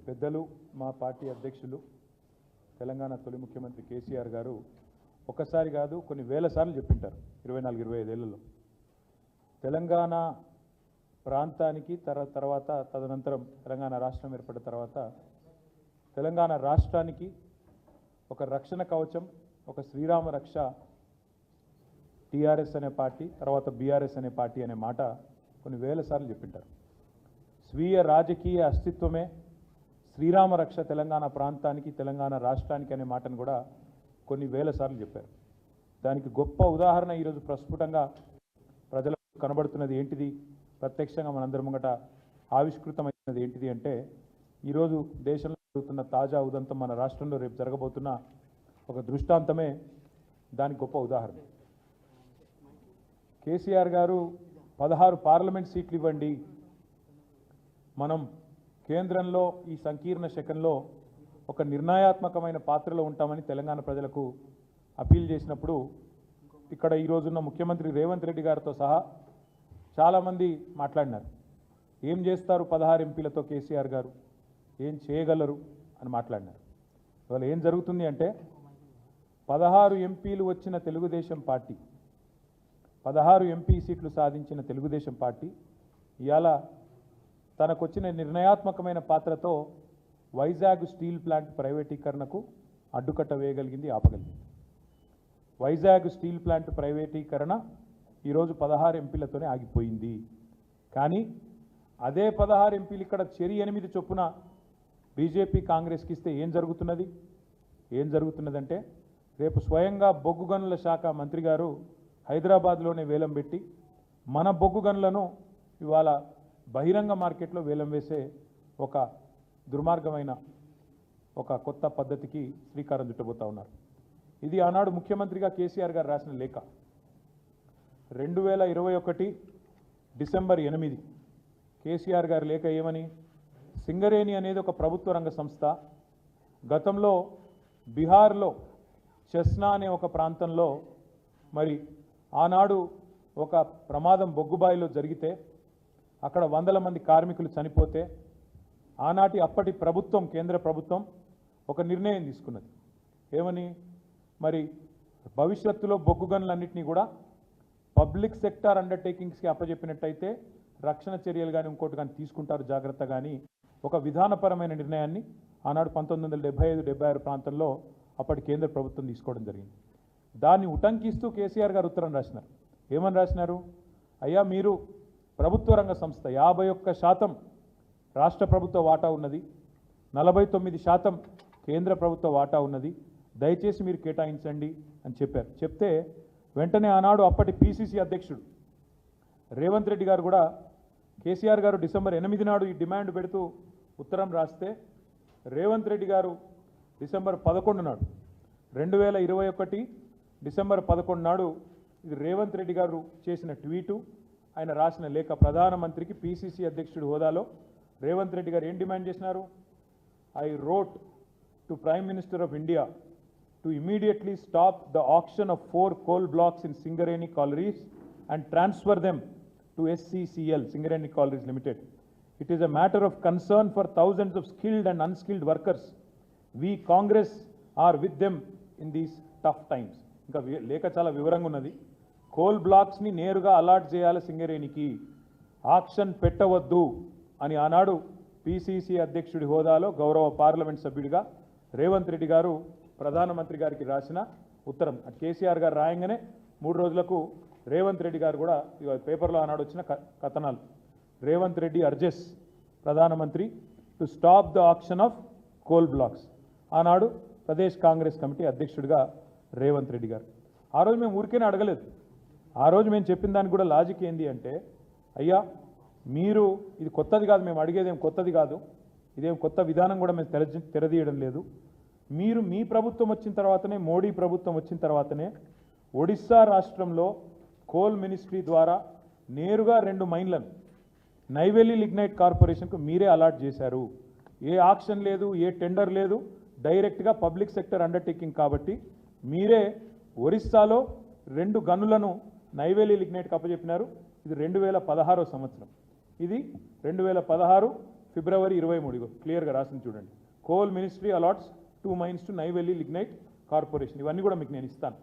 పెద్దలు మా పార్టీ అధ్యక్షులు తెలంగాణ తొలి ముఖ్యమంత్రి కేసీఆర్ గారు ఒకసారి కాదు కొన్ని వేల సార్లు చెప్పింటారు 24-25 ఏళ్లలో తెలంగాణ ప్రాంతానికి తర్వాత తదనంతరం తెలంగాణ రాష్ట్రం ఏర్పడిన తర్వాత తెలంగాణ రాష్ట్రానికి ఒక రక్షణ కవచం ఒక శ్రీరామ రక్ష టీఆర్ఎస్ అనే పార్టీ తర్వాత బీఆర్ఎస్ అనే పార్టీ అనే మాట కొన్ని వేల సార్లు చెప్పింటారు. స్వీయ రాజకీయ అస్తిత్వమే శ్రీరామ రక్ష తెలంగాణ ప్రాంతానికి తెలంగాణ రాష్ట్రానికి అనే మాటను కూడా కొన్ని వేల సార్లు చెప్పారు. దానికి గొప్ప ఉదాహరణ ఈరోజు ప్రస్ఫుటంగా ప్రజలకు కనబడుతున్నది ఏంటిది, ప్రత్యక్షంగా మనందరి ముంగట ఆవిష్కృతమైనది ఏంటిది అంటే ఈరోజు దేశంలో జరుగుతున్న తాజా ఉదంతం మన రాష్ట్రంలో రేపు జరగబోతున్న ఒక దృష్టాంతమే దానికి గొప్ప ఉదాహరణ. కేసీఆర్ గారు 16 పార్లమెంట్ సీట్లు ఇవ్వండి, మనం కేంద్రంలో ఈ సంకీర్ణ శకంలో ఒక నిర్ణయాత్మకమైన పాత్రలో ఉంటామని తెలంగాణ ప్రజలకు అపీల్ చేసినప్పుడు ఇక్కడ ఈరోజున్న ముఖ్యమంత్రి రేవంత్ రెడ్డి గారితో సహా చాలామంది మాట్లాడినారు. ఏం చేస్తారు 16 ఎంపీలతో కేసీఆర్ గారు, ఏం చేయగలరు అని మాట్లాడినారు. ఇవాళ ఏం జరుగుతుంది అంటే 16 ఎంపీలు వచ్చిన తెలుగుదేశం పార్టీ 16 ఎంపీ సీట్లు సాధించిన తెలుగుదేశం పార్టీ ఇవాళ తనకొచ్చిన నిర్ణయాత్మకమైన పాత్రతో వైజాగ్ స్టీల్ ప్లాంట్ ప్రైవేటీకరణకు అడ్డుకట్ట వేయగలిగింది, ఆపగలిగింది. వైజాగ్ స్టీల్ ప్లాంట్ ప్రైవేటీకరణ ఈరోజు 16 ఎంపీలతోనే ఆగిపోయింది. కానీ అదే 16 ఎంపీలు ఇక్కడ చెరి 8 చొప్పున బీజేపీ కాంగ్రెస్కి ఇస్తే ఏం జరుగుతున్నదంటే రేపు స్వయంగా బొగ్గు గనుల శాఖ మంత్రి గారు హైదరాబాద్లోనే వేలం పెట్టి మన బొగ్గు గనులను ఇవాళ బహిరంగ మార్కెట్లో వేలం వేసే ఒక దుర్మార్గమైన ఒక కొత్త పద్ధతికి శ్రీకారం చుట్టబోతా ఉన్నారు. ఇది ఆనాడు ముఖ్యమంత్రిగా కేసీఆర్ గారు రాసిన లేఖ. 2021 డిసెంబర్ 8 కేసీఆర్ గారి లేఖ ఏమని, సింగరేణి అనేది ఒక ప్రభుత్వ రంగ సంస్థ. గతంలో బీహార్లో చెస్నా అనే ఒక ప్రాంతంలో మరి ఆనాడు ఒక ప్రమాదం బొగ్గుబాయిలో జరిగితే అక్కడ 100 మంది కార్మికులు చనిపోతే ఆనాటి అప్పటి ప్రభుత్వం కేంద్ర ప్రభుత్వం ఒక నిర్ణయం తీసుకున్నది. ఏమని, మరి భవిష్యత్తులో బొగ్గు గనులన్నింటినీ కూడా పబ్లిక్ సెక్టార్ అండర్టేకింగ్స్కి అప్పచెప్పినట్టయితే రక్షణ చర్యలు కానీ ఇంకోటి కానీ తీసుకుంటారు జాగ్రత్త కానీ ఒక విధానపరమైన నిర్ణయాన్ని ఆనాడు 1975-76 ప్రాంతంలో అప్పటి కేంద్ర ప్రభుత్వం తీసుకోవడం జరిగింది. దాన్ని ఉటంకిస్తూ కేసీఆర్ గారు ఉత్తరం రాసినారు. ఏమని రాసినారు, అయ్యా మీరు ప్రభుత్వ రంగ సంస్థ 51% రాష్ట్ర ప్రభుత్వ వాటా ఉన్నది, 49% కేంద్ర ప్రభుత్వ వాటా ఉన్నది, దయచేసి మీరు కేటాయించండి అని చెప్పారు. చెప్తే వెంటనే ఆనాడు అప్పటి పిసిసి అధ్యక్షుడు రేవంత్ రెడ్డి గారు కూడా కేసీఆర్ గారు డిసెంబర్ 8 నాడు ఈ డిమాండ్ పెడుతూ ఉత్తరం రాస్తే రేవంత్ రెడ్డి గారు డిసెంబర్ 11 నాడు 2021 డిసెంబర్ 11 నాడు ఇది రేవంత్ రెడ్డి గారు చేసిన ట్వీటు, ఆయన రాసిన లేఖ. ప్రధానమంత్రికి పిసిసి అధ్యక్షుడి హోదాలో రేవంత్ రెడ్డి గారు ఏం డిమాండ్ చేసినారు, I wrote to prime minister of India to immediately stop the auction of 4 coal blocks in Singareni Collieries and transfer them to SCCL, Singareni Collieries Limited. It is a matter of concern for thousands of skilled and unskilled workers. We Congress are with them in these tough times. ఇంకా లేఖ చాలా వివరంగా ఉన్నది. Coal బ్లాక్స్ని నేరుగా allot చేయాలి సింగరేణికి, auction పెట్టవద్దు అని ఆనాడు పిసిసి అధ్యక్షుడి హోదాలో గౌరవ పార్లమెంట్ సభ్యుడిగా రేవంత్ రెడ్డి గారు ప్రధానమంత్రి గారికి రాసిన ఉత్తరం. కేసీఆర్ గారు రాయంగానే 3 రోజులకు రేవంత్ రెడ్డి గారు కూడా పేపర్లో ఆనాడు వచ్చిన కథనాలు, రేవంత్ రెడ్డి అర్జెస్ ప్రధానమంత్రి to stop the auction of coal blocks. ఆనాడు ప్రదేశ్ కాంగ్రెస్ కమిటీ అధ్యక్షుడిగా రేవంత్ రెడ్డి గారు. ఆ రోజు మేము ఊరికేనే అడగలేదు. ఆ రోజు మేము చెప్పిన దానికి కూడా లాజిక్ ఏంది అంటే, అయ్యా మీరు ఇది కొత్తది కాదు, మేము అడిగేదేం కొత్తది కాదు, ఇదేం కొత్త విధానం కూడా మేము తెరదీయడం లేదు. మీరు మీ ప్రభుత్వం వచ్చిన తర్వాతనే, మోడీ ప్రభుత్వం వచ్చిన తర్వాతనే ఒడిస్సా రాష్ట్రంలో కోల్ మినిస్ట్రీ ద్వారా నేరుగా 2 మైన్లను నైవేలి లిగ్నైట్ కార్పొరేషన్కు మీరే అలాట్ చేశారు. ఏ ఆక్షన్ లేదు, ఏ టెండర్ లేదు, డైరెక్ట్గా పబ్లిక్ సెక్టర్ అండర్టేకింగ్ కాబట్టి మీరే ఒరిస్సాలో 2 గనులను నైవేలి లిగ్నైట్కి అప్పచెప్పినారు. ఇది 2016 సంవత్సరం. ఇది 2016 ఫిబ్రవరి 23 క్లియర్గా రాసింది చూడండి. Coal ministry allots 2 mines to Neyveli lignite corporation. ఇవన్నీ కూడా మీకు నేను ఇస్తాను.